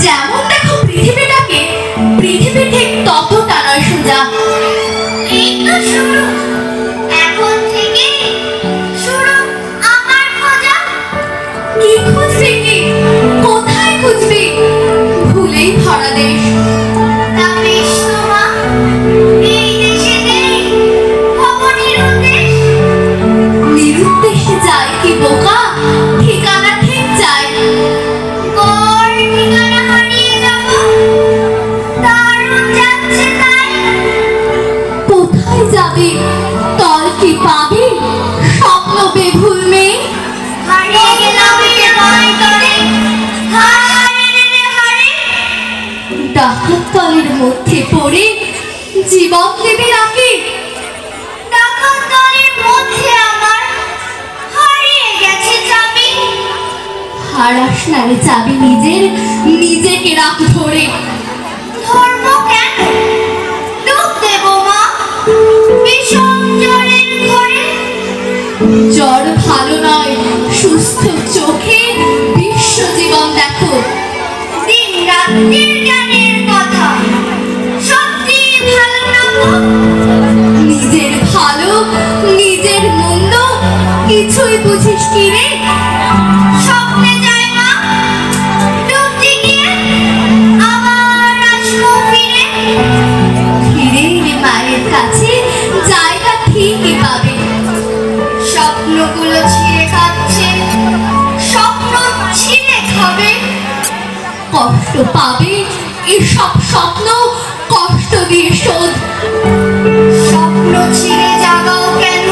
যেমন দেখো পৃথিবীটাকে, পৃথিবী ঠিক ততটা নয় সোজা। এই তো শুরু, এখন থেকে শুরু আমার খোঁজা। কি খুঁজবি, কি কোথায় খুঁজবি? ভুলেই ভরা দেশ। তা বেশ তো মা, এই দেশে নেই হব নিরুদ্দেশ। নিরুদ্দেশে যায় কি বোকা, ঠিকানা ঠিক যায়। গড় ঠিকানা হারিয়ে যাব, দারুণ যাচ্ছে তাই। কোথায় যাবি, তল কি পাবি? স্বপ্ন বেভুল মেয়ে, হারিয়ে গেলাম রে মাই তরে, হায় রে হারে। ডাকাত তলের মধ্যে পড়ে জীবন দেবে নাকি? ডাকাত দলের মধ্যে আমার হারিয়ে গেছে চাবি। হারাস না রে চাবি নিজের, নিজেকে রাখ ধরে। ধর্ম কেন ডুব দেব মা বিষম জলের ঘরে। জ্বর ভালো নয়, সুস্থ চোখে বিশ্ব জীবন দেখো। দিন রাত্রির জ্ঞানের কথা সত্যি ভালো না গো। নিজের ভালো, নিজের মন্দ কিছুই বুঝিস কি রে? স্বপ্নে যায় মা ডুবতে গিয়ে, আবার আসবো ফিরে। ফিরে এলে মায়ের কাছে জায়গা ঠিকই পাবে। স্বপ্নগুলো ছিঁড়ে খাচ্ছে, স্বপ্ন ছিঁড়ে খাবে। কষ্ট পাবে এসব স্বপ্ন, কষ্ট দিয়ে শোধ। স্বপ্ন ছিঁড়ে জাগাও কেন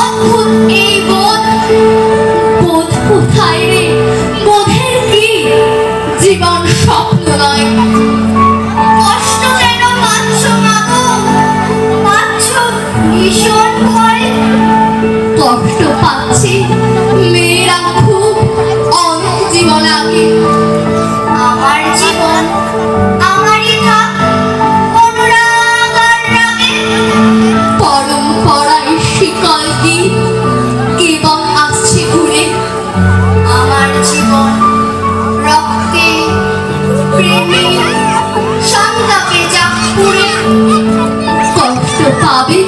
অদ্ভুত এই বোধ। বোধ কোথায় রে, বোধের কি? জীবন স্বপ্ন নয়। কষ্ট কেন পাচ্ছ মা গো, পাচ্ছ ভীষণ ভয়। কষ্ট পাচ্ছে মেয়েরা খুব, অনেক জীবন আগে। আমার জীবন আমারই থাক, অনুরাগ আর রাগে। পরম্পরায় শিকল দিয়ে এবং আসছে ঘুরে। আমার জীবন রক্তে প্রেমে সন্তাপে যাক পুরে। কষ্ট পাবে